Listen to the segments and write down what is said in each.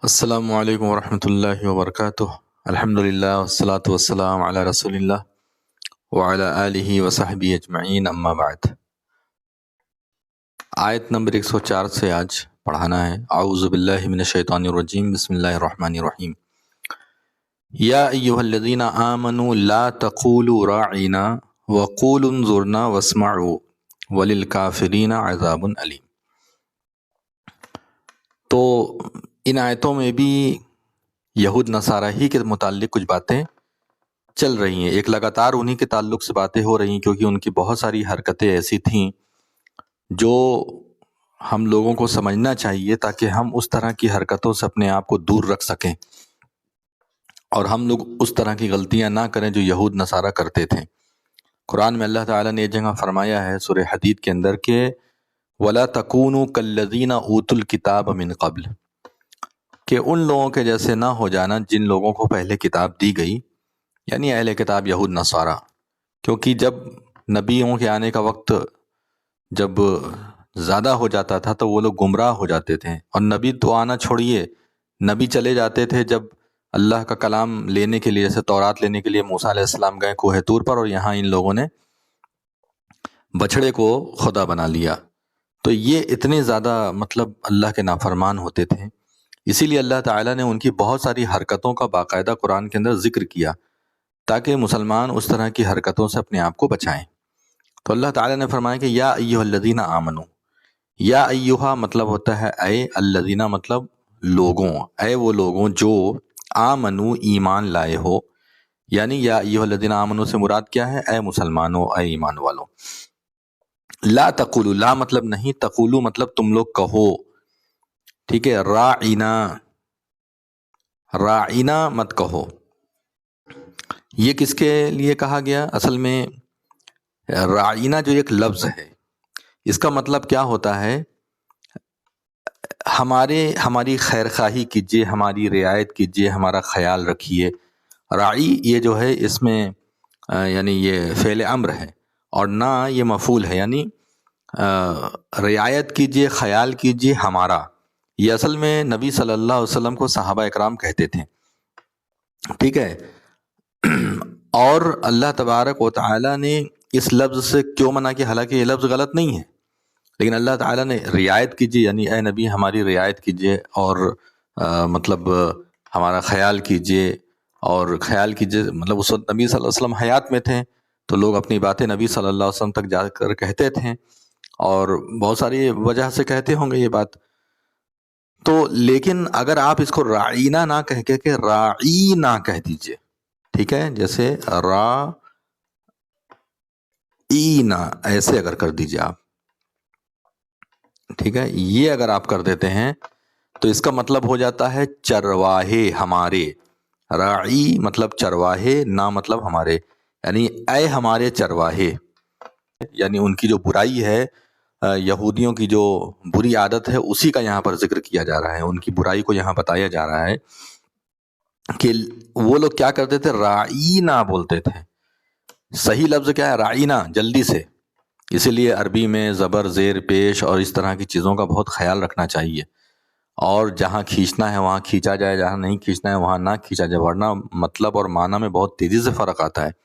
السلام علیکم ورحمۃ اللہ وبرکاتہ۔ الحمد للہ والصلاة والسلام علی رسول اللہ وعلی آلہ وصحبہ اجمعین، اما بعد۔ آیت نمبر 104 سے آج پڑھانا ہے۔ اعوذ باللہ من الشیطان الرجیم، بسم اللہ الرحمن الرحیم۔ یا ایہا الذین آمنوا لا تقولوا راعنا وقولوا انظرنا واسمعوا وللکافرین عذاب علیم۔ تو ان آیتوں میں بھی یہود نصارہ ہی کے متعلق کچھ باتیں چل رہی ہیں، ایک لگاتار انہی کے تعلق سے باتیں ہو رہی ہیں، کیونکہ ان کی بہت ساری حرکتیں ایسی تھیں جو ہم لوگوں کو سمجھنا چاہیے تاکہ ہم اس طرح کی حرکتوں سے اپنے آپ کو دور رکھ سکیں اور ہم لوگ اس طرح کی غلطیاں نہ کریں جو یہود نصارہ کرتے تھے۔ قرآن میں اللہ تعالیٰ نے یہ جگہ فرمایا ہے سورہ حدید کے اندر کہ وَلَا تَكُونُوا كَالَّذِينَ أُوتُوا الْكِتَابَ مِن قَبْلِ، کہ ان لوگوں کے جیسے نہ ہو جانا جن لوگوں کو پہلے کتاب دی گئی، یعنی اہل کتاب یہود نصارہ۔ کیونکہ جب نبیوں کے آنے کا وقت جب زیادہ ہو جاتا تھا تو وہ لوگ گمراہ ہو جاتے تھے، اور نبی تو آنا چھوڑیے، نبی چلے جاتے تھے جب اللہ کا کلام لینے کے لیے، جیسے تورات لینے کے لیے موسیٰ علیہ السلام گئے کوہ طور پر، اور یہاں ان لوگوں نے بچھڑے کو خدا بنا لیا۔ تو یہ اتنے زیادہ اللہ کے نافرمان ہوتے تھے، اسی لیے اللہ تعالیٰ نے ان کی بہت ساری حرکتوں کا باقاعدہ قرآن کے اندر ذکر کیا تاکہ مسلمان اس طرح کی حرکتوں سے اپنے آپ کو بچائیں۔ تو اللہ تعالیٰ نے فرمایا کہ یا ایہا الذین آمنوا، یا ایہا مطلب ہوتا ہے اے، الذین مطلب لوگوں، اے وہ لوگوں جو آمنو ایمان لائے ہو، یعنی یا ایہا الذین آمنو سے مراد کیا ہے؟ اے مسلمانوں، اے ایمان والوں۔ لا تقولو، لا مطلب نہیں، تقولو مطلب تم لوگ کہو، ٹھیک ہے؟ راعنا، راعنا مت کہو۔ یہ کس کے لیے کہا گیا؟ اصل میں راعنا جو ایک لفظ ہے، اس کا مطلب کیا ہوتا ہے؟ ہماری خیر خواہی کیجیے، ہماری رعایت کیجیے، ہمارا خیال رکھیے۔ راعی یہ جو ہے اس میں یعنی یہ فعل امر ہے، اور نہ یہ مفعول ہے، یعنی رعایت کیجیے، خیال کیجیے ہمارا۔ یہ اصل میں نبی صلی اللہ علیہ وسلم کو صحابہ اکرام کہتے تھے، ٹھیک ہے؟ اور اللہ تبارک و تعالیٰ نے اس لفظ سے کیوں منع کیا؟ حالانکہ یہ لفظ غلط نہیں ہے، لیکن اللہ تعالیٰ نے رعایت کیجیے، یعنی اے نبی ہماری رعایت کیجیے، اور ہمارا خیال کیجیے، اور خیال کیجیے مطلب اس وقت نبی صلی اللہ علیہ وسلم حیات میں تھے تو لوگ اپنی باتیں نبی صلی اللہ علیہ وسلم تک جا کر کہتے تھے، اور بہت ساری وجہ سے کہتے ہوں گے یہ بات۔ تو لیکن اگر آپ اس کو راعینا نہ کہہ کے کہ راعی نہ کہہ دیجئے، ٹھیک ہے؟ جیسے راعینا ایسے اگر کر دیجئے آپ، ٹھیک ہے؟ یہ اگر آپ کر دیتے ہیں تو اس کا مطلب ہو جاتا ہے چرواہے ہمارے۔ راعی مطلب چرواہے، نہ مطلب ہمارے، یعنی اے ہمارے چرواہے، یعنی ان کی جو برائی ہے، یہودیوں کی جو بری عادت ہے، اسی کا یہاں پر ذکر کیا جا رہا ہے، ان کی برائی کو یہاں بتایا جا رہا ہے کہ وہ لوگ کیا کرتے تھے؟ راعینا بولتے تھے۔ صحیح لفظ کیا ہے؟ راعینا، جلدی سے۔ اسی لیے عربی میں زبر، زیر پیش اور اس طرح کی چیزوں کا بہت خیال رکھنا چاہیے، اور جہاں کھینچنا ہے وہاں کھینچا جائے، جہاں نہیں کھینچنا ہے وہاں نہ کھینچا جائے، ورنہ مطلب اور معنی میں بہت تیزی سے فرق آتا ہے۔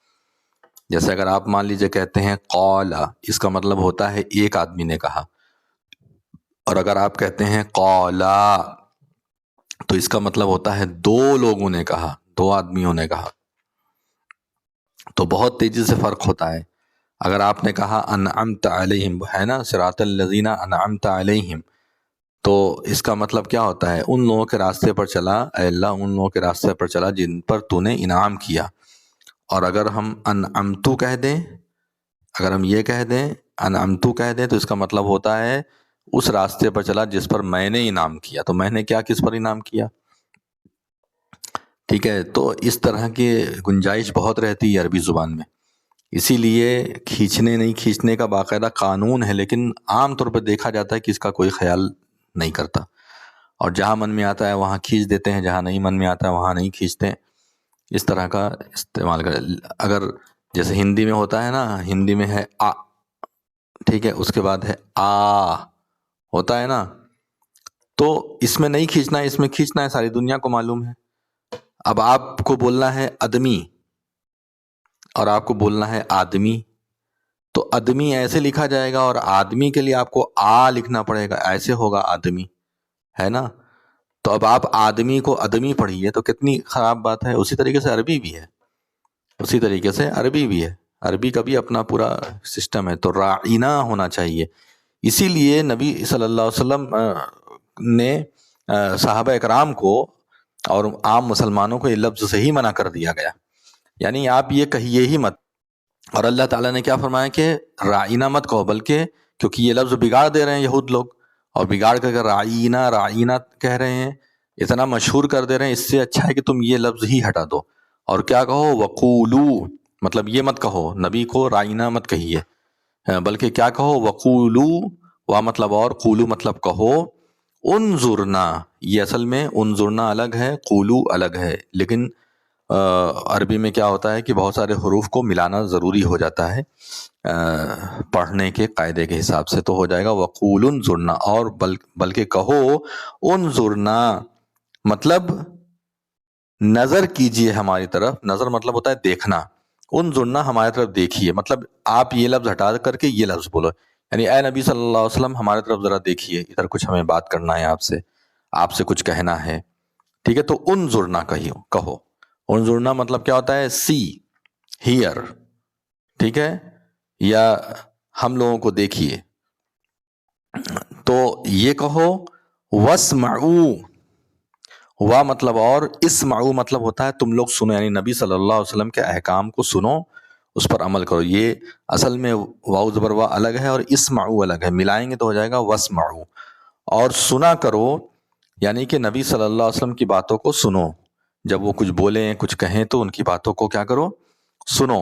جیسے اگر آپ مان لیجئے کہتے ہیں قال، اس کا مطلب ہوتا ہے ایک آدمی نے کہا، اور اگر آپ کہتے ہیں قالا تو اس کا مطلب ہوتا ہے دو لوگوں نے کہا، دو آدمیوں نے کہا، تو بہت تیزی سے فرق ہوتا ہے۔ اگر آپ نے کہا انعمت علیہم، ہے نا، صراط الذین انعمت علیہم، تو اس کا مطلب کیا ہوتا ہے؟ ان لوگوں کے راستے پر چلا، اے اللہ ان لوگوں کے راستے پر چلا جن پر تو نے انعام کیا۔ اور اگر ہم انعمتو کہہ دیں، اگر ہم یہ کہہ دیں انعمتو کہہ دیں، تو اس کا مطلب ہوتا ہے اس راستے پر چلا جس پر میں نے انعام کیا۔ تو میں نے کیا، کس پر انعام کیا؟ ٹھیک ہے؟ تو اس طرح کی گنجائش بہت رہتی ہے عربی زبان میں، اسی لیے کھینچنے نہیں کھینچنے کا باقاعدہ قانون ہے، لیکن عام طور پر دیکھا جاتا ہے کہ اس کا کوئی خیال نہیں کرتا، اور جہاں من میں آتا ہے وہاں کھینچ دیتے ہیں، جہاں نہیں من میں آتا ہے وہاں نہیں کھینچتے، اس طرح کا استعمال کر۔ اگر جیسے ہندی میں ہوتا ہے نا، ہندی میں ہے آ، ٹھیک ہے، اس کے بعد ہے آ، ہوتا ہے نا، تو اس میں نہیں کھینچنا ہے، اس میں کھینچنا ہے، ساری دنیا کو معلوم ہے۔ اب آپ کو بولنا ہے آدمی اور آپ کو بولنا ہے آدمی، تو آدمی ایسے لکھا جائے گا اور آدمی کے لیے آپ کو آ لکھنا پڑے گا، ایسے ہوگا آدمی، ہے نا؟ تو اب آپ آدمی کو آدمی پڑھیے تو کتنی خراب بات ہے۔ اسی طریقے سے عربی بھی ہے، اسی طریقے سے عربی بھی ہے، عربی کا بھی اپنا پورا سسٹم ہے، تو رائنا ہونا چاہیے۔ اسی لیے نبی صلی اللہ علیہ وسلم نے صحابہ اکرام کو اور عام مسلمانوں کو یہ لفظ سے ہی منع کر دیا گیا، یعنی آپ یہ کہیے ہی مت۔ اور اللہ تعالیٰ نے کیا فرمایا کہ رائنا مت کہو، بلکہ کیونکہ یہ لفظ بگاڑ دے رہے ہیں یہود لوگ، اور بگاڑ کر کے رائنا رائنا کہہ رہے ہیں، اتنا مشہور کر دے رہے ہیں، اس سے اچھا ہے کہ تم یہ لفظ ہی ہٹا دو اور کیا کہو، وقولو، مطلب یہ مت کہو، نبی کو رائنا مت کہیے، بلکہ کیا کہو، وقولو، وا مطلب اور، قولو مطلب کہو، انظرنا، یہ اصل میں انظرنا الگ ہے، قولو الگ ہے، لیکن عربی میں کیا ہوتا ہے کہ بہت سارے حروف کو ملانا ضروری ہو جاتا ہے پڑھنے کے قاعدے کے حساب سے، تو ہو جائے گا وقول انظرنا، اور بلکہ کہو انظرنا، مطلب نظر کیجئے ہماری طرف، نظر مطلب ہوتا ہے دیکھنا، انظرنا ہماری طرف دیکھیے، مطلب آپ یہ لفظ ہٹا کر کے یہ لفظ بولو، یعنی اے نبی صلی اللہ علیہ وسلم ہماری طرف ذرا دیکھیے، ادھر کچھ ہمیں بات کرنا ہے آپ سے کچھ کہنا ہے، ٹھیک ہے؟ تو انظرنا کہو، انظرنا مطلب کیا ہوتا ہے، سی، ہیئر، ٹھیک ہے، یا ہم لوگوں کو دیکھیے، تو یہ کہو، واسمعوا، وا مطلب اور، اسمعوا مطلب ہوتا ہے تم لوگ سنو، یعنی نبی صلی اللہ علیہ وسلم کے احکام کو سنو، اس پر عمل کرو۔ یہ اصل میں واو زبر وا الگ ہے اور اسمعوا الگ ہے، ملائیں گے تو ہو جائے گا واسمعوا، اور سنا کرو، یعنی کہ نبی صلی اللہ علیہ وسلم کی باتوں کو سنو، جب وہ کچھ بولیں کچھ کہیں تو ان کی باتوں کو کیا کرو، سنو۔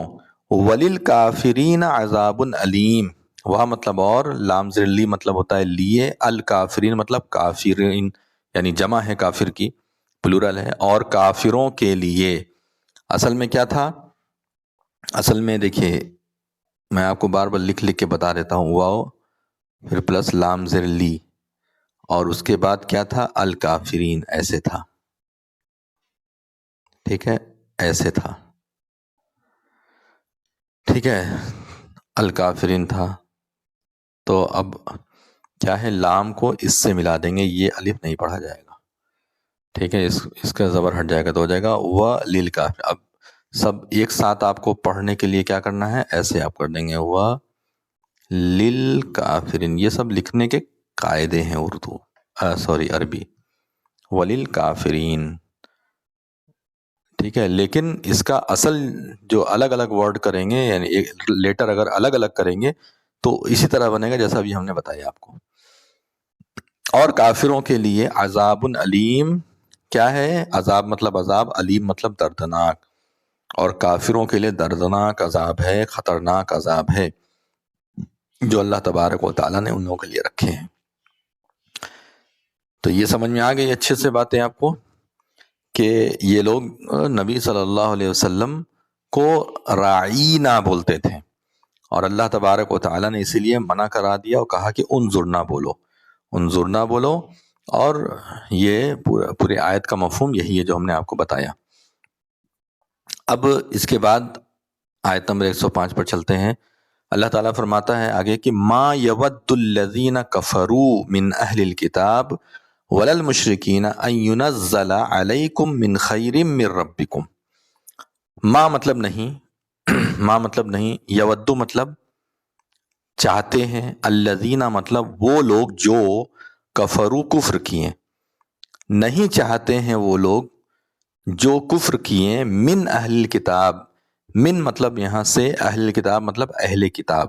وَلِلْكَافِرِينَ عَذَابٌ علیم، وہ مطلب اور، لام زیر لی مطلب ہوتا ہے لیے، الکافرین مطلب کافرین، یعنی جمع ہے کافر کی، پلورل ہے، اور کافروں کے لیے، اصل میں کیا تھا، اصل میں دیکھیے میں آپ کو بار بار لکھ کے بتا دیتا ہوں، واو پھر پلس لام زیر لی، اور اس کے بعد کیا تھا، الکافرین، ایسے تھا، ٹھیک ہے، ایسے تھا، ٹھیک ہے، الکافرین تھا، تو اب کیا ہے، لام کو اس سے ملا دیں گے، یہ الف نہیں پڑھا جائے گا، ٹھیک ہے، اس کا زبر ہٹ جائے گا تو ہو جائے گا وَلِلْكَافِرِينَ۔ اب سب ایک ساتھ آپ کو پڑھنے کے لیے کیا کرنا ہے، ایسے آپ کر دیں گے وَلِلْكَافِرِينَ، یہ سب لکھنے کے قاعدے ہیں عربی، وَلِلْكَافِرِينَ، ٹھیک ہے، لیکن اس کا اصل جو الگ الگ ورڈ کریں گے، یعنی ایک لیٹر اگر الگ الگ کریں گے تو اسی طرح بنے گا جیسا ابھی ہم نے بتایا آپ کو۔ اور کافروں کے لیے عذاب علیم، کیا ہے، عذاب مطلب عذاب، علیم مطلب دردناک، اور کافروں کے لیے دردناک عذاب ہے، خطرناک عذاب ہے جو اللہ تبارک و تعالیٰ نے ان لوگوں کے لیے رکھے ہیں۔ تو یہ سمجھ میں آ گئی اچھے سے باتیں آپ کو کہ یہ لوگ نبی صلی اللہ علیہ وسلم کو رعینا بولتے تھے، اور اللہ تبارک و تعالیٰ نے اسی لیے منع کرا دیا اور کہا کہ انظرنا بولو، انظرنا بولو، اور یہ پورے آیت کا مفہوم یہی ہے جو ہم نے آپ کو بتایا۔ اب اس کے بعد آیت نمبر 105 پر چلتے ہیں۔ اللہ تعالیٰ فرماتا ہے آگے کہ ما یود الذین کفروا من اہل الکتاب ولا المشرکین ان ینزل علیکم من خیر من ربکم، ما مطلب نہیں، ما مطلب نہیں، یودو مطلب چاہتے ہیں، الذین مطلب وہ لوگ جو کفروا کفر کیے، نہیں چاہتے ہیں وہ لوگ جو کفر کیے، من اہل کتاب، من مطلب یہاں سے اہل کتاب مطلب اہل کتاب،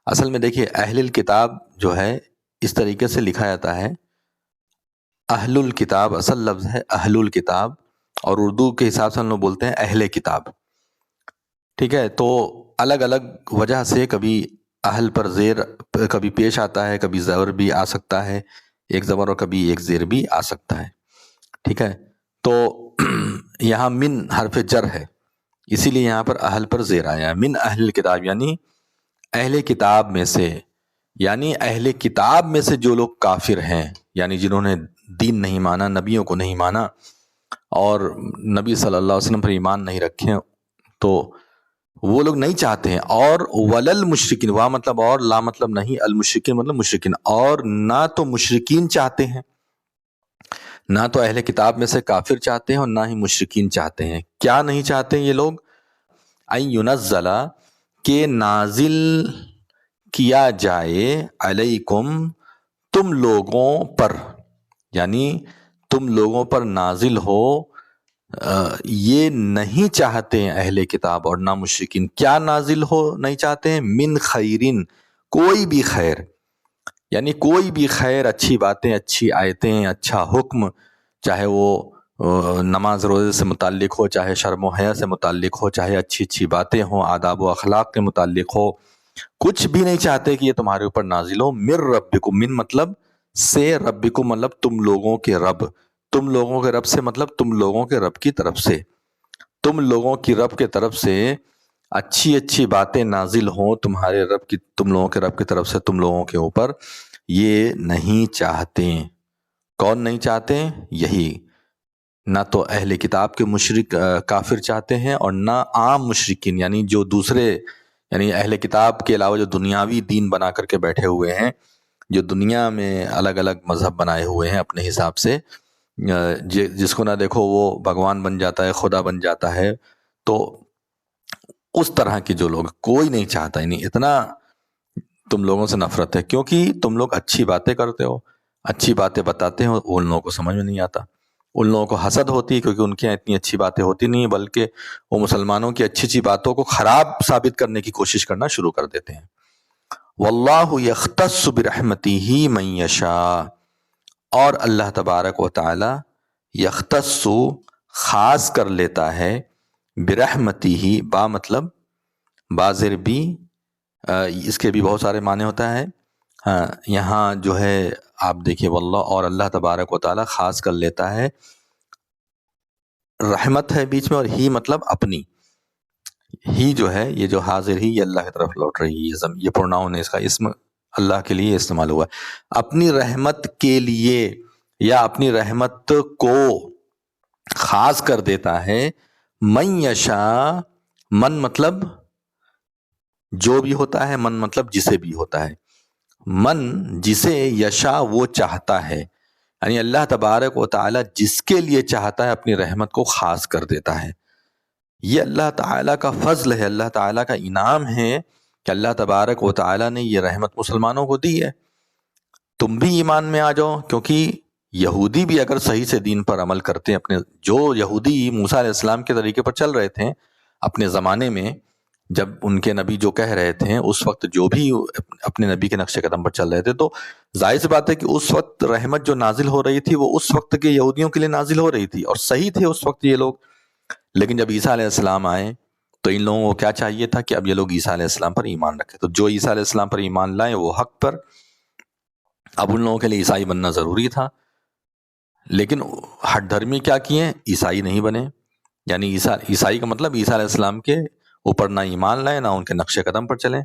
اصل میں دیکھیے اہل کتاب جو ہے اس طریقے سے لکھا جاتا ہے، اہل الکتاب اصل لفظ ہے اہل الکتاب، اور اردو کے حساب سے ہم لوگ بولتے ہیں اہل کتاب، ٹھیک ہے، تو الگ الگ وجہ سے کبھی اہل پر زیر کبھی پیش آتا ہے، کبھی زبر بھی آ سکتا ہے، ایک زبر اور کبھی ایک زیر بھی آ سکتا ہے، ٹھیک ہے، تو یہاں من حرف جر ہے، اسی لیے یہاں پر اہل پر زیر آیا ہے، من اہل کتاب یعنی اہل کتاب میں سے، یعنی اہل کتاب میں سے جو لوگ کافر ہیں، یعنی جنہوں نے دین نہیں مانا، نبیوں کو نہیں مانا اور نبی صلی اللہ علیہ وسلم پر ایمان نہیں رکھے، تو وہ لوگ نہیں چاہتے ہیں. اور ولل مشرکین، وا مطلب اور، لا مطلب نہیں، المشرکین مطلب مشرکین، اور نہ تو مشرکین چاہتے ہیں، نہ تو اہل کتاب میں سے کافر چاہتے ہیں اور نہ ہی مشرکین چاہتے ہیں. کیا نہیں چاہتے یہ لوگ؟ ان ینزل، کہ نازل کیا جائے، علیکم، تم لوگوں پر، یعنی تم لوگوں پر نازل ہو. یہ نہیں چاہتے ہیں اہل کتاب اور نہ مشرکین. کیا نازل ہو نہیں چاہتے ہیں؟ من خیرن، کوئی بھی خیر، یعنی کوئی بھی خیر، اچھی باتیں، اچھی آیتیں، اچھا حکم، چاہے وہ نماز روزے سے متعلق ہو، چاہے شرم و حیا سے متعلق ہو، چاہے اچھی اچھی باتیں ہوں، آداب و اخلاق کے متعلق ہو، کچھ بھی نہیں چاہتے کہ یہ تمہارے اوپر نازل ہو. من ربکم، من مطلب سے، ربکم مطلب تم لوگوں کے رب، تم لوگوں کے رب سے مطلب تم لوگوں کے رب کی طرف سے، تم لوگوں کی رب کے طرف سے اچھی اچھی باتیں نازل ہوں تمہارے رب کی، تم لوگوں کے رب کی طرف سے تم لوگوں کے اوپر. یہ نہیں چاہتے. کون نہیں چاہتے؟ یہی، نہ تو اہل کتاب کے مشرک کافر چاہتے ہیں اور نہ عام مشرکین، یعنی جو دوسرے، یعنی اہل کتاب کے علاوہ جو دنیاوی دین بنا کر کے بیٹھے ہوئے ہیں، جو دنیا میں الگ الگ مذہب بنائے ہوئے ہیں اپنے حساب سے، جس کو نہ دیکھو وہ بھگوان بن جاتا ہے، خدا بن جاتا ہے. تو اس طرح کے جو لوگ، کوئی نہیں چاہتا. یعنی اتنا تم لوگوں سے نفرت ہے کیونکہ تم لوگ اچھی باتیں کرتے ہو، اچھی باتیں بتاتے ہو، ان لوگوں کو سمجھ میں نہیں آتا. ان لوگوں کو حسد ہوتی ہے کیونکہ ان کے یہاں اتنی اچھی باتیں ہوتی نہیں، بلکہ وہ مسلمانوں کی اچھی اچھی باتوں کو خراب ثابت کرنے کی کوشش کرنا شروع کر دیتے ہیں. واللہ یختص برحمتہ من یشاء، اور اللہ تبارک و تعالی یختص، خاص کر لیتا ہے، برحمتہ، با مطلب بازر بھی، اس کے بھی بہت سارے معنی ہوتا ہے. ہاں، یہاں جو ہے آپ دیکھیے، واللہ، اور اللہ تبارک و تعالی خاص کر لیتا ہے، رحمت ہے بیچ میں، اور ہی مطلب اپنی، ہی جو ہے یہ جو حاضر ہی، یہ اللہ کی طرف لوٹ رہی ہے، یہ پروناؤن ہے، اس کا اسم اللہ کے لیے استعمال ہوا ہے. اپنی رحمت کے لیے یا اپنی رحمت کو خاص کر دیتا ہے. من یشاء، من مطلب جو بھی ہوتا ہے، من مطلب جسے بھی ہوتا ہے. من جسے، یشاء وہ چاہتا ہے، یعنی اللہ تبارک و تعالی جس کے لیے چاہتا ہے اپنی رحمت کو خاص کر دیتا ہے. یہ اللہ تعالیٰ کا فضل ہے، اللہ تعالیٰ کا انعام ہے کہ اللہ تبارک و تعالیٰ نے یہ رحمت مسلمانوں کو دی ہے. تم بھی ایمان میں آ جاؤ، کیونکہ یہودی بھی اگر صحیح سے دین پر عمل کرتے ہیں، اپنے جو یہودی موسیٰ علیہ السلام کے طریقے پر چل رہے تھے اپنے زمانے میں، جب ان کے نبی جو کہہ رہے تھے، اس وقت جو بھی اپنے نبی کے نقش قدم پر چل رہے تھے، تو ظاہر سی بات ہے کہ اس وقت رحمت جو نازل ہو رہی تھی وہ اس وقت کے یہودیوں کے لیے نازل ہو رہی تھی، اور صحیح تھے اس وقت یہ لوگ. لیکن جب عیسیٰ علیہ السلام آئے تو ان لوگوں کو کیا چاہیے تھا کہ اب یہ لوگ عیسیٰ علیہ السلام پر ایمان رکھے. تو جو عیسیٰ علیہ السلام پر ایمان لائے وہ حق پر، اب ان لوگوں کے لیے عیسائی بننا ضروری تھا. لیکن ہٹ دھرمی کیا کیے؟ عیسائی نہیں بنے. یعنی عیسائی کا مطلب عیسیٰ علیہ السلام کے اوپر نہ ایمان لائے، نہ ان کے نقش قدم پر چلیں.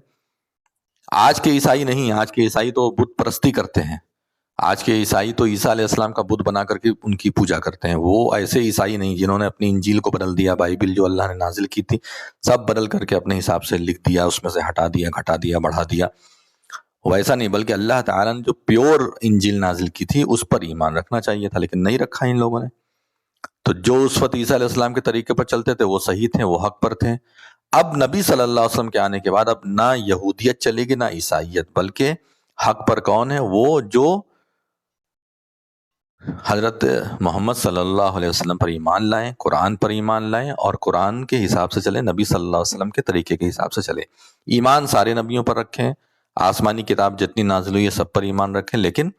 آج کے عیسائی نہیں، آج کے عیسائی تو بت پرستی کرتے ہیں. آج کے عیسائی تو عیسیٰ علیہ السلام کا بت بنا کر کے ان کی پوجا کرتے ہیں. وہ ایسے عیسائی نہیں جنہوں نے اپنی انجیل کو بدل دیا، بائبل جو اللہ نے نازل کی تھی سب بدل کر کے اپنے حساب سے لکھ دیا، اس میں سے ہٹا دیا، گھٹا دیا، بڑھا دیا. ویسا نہیں، بلکہ اللہ تعالیٰ نے جو پیور انجیل نازل کی تھی اس پر ایمان رکھنا چاہیے تھا، لیکن نہیں رکھا ان لوگوں نے. تو جو اس وقت عیسیٰ علیہ السلام کے طریقے پر چلتے تھے وہ صحیح تھے، وہ حق پر تھے. اب نبی صلی اللہ علیہ وسلم کے آنے کے بعد اب نہ یہودیت چلے گی نہ عیسائیت، بلکہ حق پر کون ہے؟ وہ جو حضرت محمد صلی اللہ علیہ وسلم پر ایمان لائیں، قرآن پر ایمان لائیں، اور قرآن کے حساب سے چلیں، نبی صلی اللہ علیہ وسلم کے طریقے کے حساب سے چلیں. ایمان سارے نبیوں پر رکھیں، آسمانی کتاب جتنی نازل ہوئی ہے سب پر ایمان رکھیں، لیکن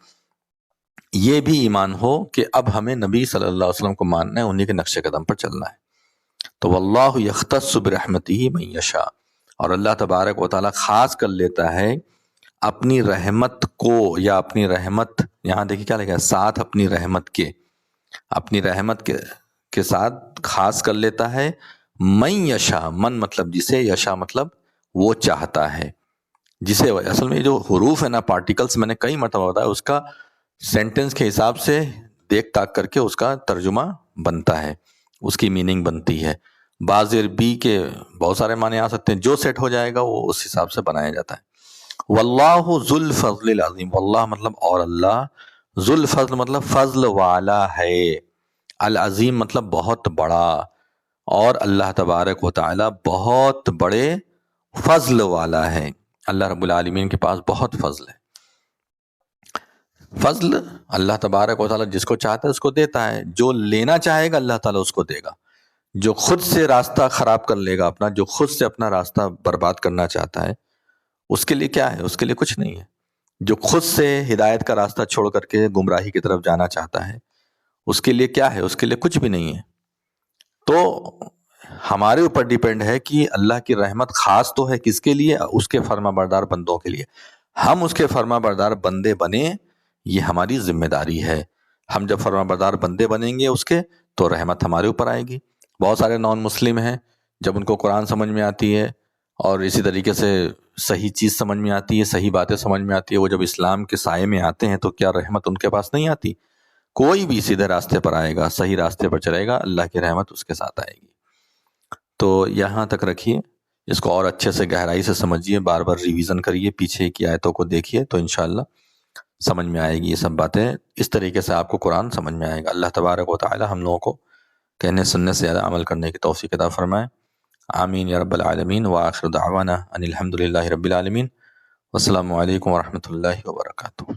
یہ بھی ایمان ہو کہ اب ہمیں نبی صلی اللہ علیہ وسلم کو ماننا ہے، انہی کے نقش قدم پر چلنا ہے. تو واللہ یختص برحمتہ من یشاء، اور اللہ تبارک و تعالی خاص کر لیتا ہے اپنی رحمت کو، یا اپنی رحمت، یہاں دیکھیں کیا لکھا ہے، ساتھ اپنی رحمت کے، اپنی رحمت کے ساتھ خاص کر لیتا ہے. من یشاء، من مطلب جسے، یشاء مطلب وہ چاہتا ہے جسے. اصل میں جو حروف ہے نا، پارٹیکلز، میں نے کئی مرتبہ بتایا، اس کا سینٹنس کے حساب سے دیکھ تاک کر کے اس کا ترجمہ بنتا ہے، اس کی میننگ بنتی ہے۔ بعض عربی کے بہت سارے معنی آ سکتے ہیں، جو سیٹ ہو جائے گا وہ اس حساب سے بنایا جاتا ہے۔ واللہ ذو الفضل العظیم، واللہ مطلب اور اللہ، ذو الفضل مطلب فضل والا ہے، العظیم مطلب بہت بڑا، اور اللہ تبارک و تعالی بہت بڑے فضل والا ہے۔ اللہ رب العالمین کے پاس بہت فضل ہے۔ فضل اللہ تبارک و تعالی جس کو چاہتا ہے اس کو دیتا ہے، جو لینا چاہے گا اللہ تعالی اس کو دے گا۔ جو خود سے راستہ خراب کر لے گا اپنا، جو خود سے اپنا راستہ برباد کرنا چاہتا ہے، اس کے لیے کیا ہے؟ اس کے لیے کچھ نہیں ہے۔ جو خود سے ہدایت کا راستہ چھوڑ کر کے گمراہی کی طرف جانا چاہتا ہے، اس کے لیے کیا ہے؟ اس کے لیے کچھ بھی نہیں ہے۔ تو ہمارے اوپر ڈیپینڈ ہے کہ اللہ کی رحمت خاص تو ہے کس کے لیے؟ اس کے فرما بردار بندوں کے لیے۔ ہم اس کے فرما بردار بندے بنیں، یہ ہماری ذمہ داری ہے۔ ہم جب فرما بردار بندے بنیں گے اس کے، تو رحمت ہمارے اوپر آئے گی۔ بہت سارے نان مسلم ہیں، جب ان کو قرآن سمجھ میں آتی ہے اور اسی طریقے سے صحیح چیز سمجھ میں آتی ہے، صحیح باتیں سمجھ میں آتی ہے، وہ جب اسلام کے سائے میں آتے ہیں تو کیا رحمت ان کے پاس نہیں آتی؟ کوئی بھی سیدھے راستے پر آئے گا، صحیح راستے پر چلے گا، اللہ کی رحمت اس کے ساتھ آئے گی۔ تو یہاں تک رکھیے، اس کو اور اچھے سے گہرائی سے سمجھیے، بار بار ریویژن کریے، پیچھے کی آیتوں کو دیکھیے، تو انشاءاللہ سمجھ میں آئے گی یہ سب باتیں۔ اس طریقے سے آپ کو قرآن سمجھ میں آئے گا۔ اللہ تبارک و تعالی ہم لوگوں کو کہنے سننے سے زیادہ عمل کرنے کی توفیق عطا فرمائے۔ آمین یا رب العالمین۔ وآخر دعوانا ان الحمد للہ رب العالمین۔ والسلام علیکم ورحمۃ اللہ وبرکاتہ۔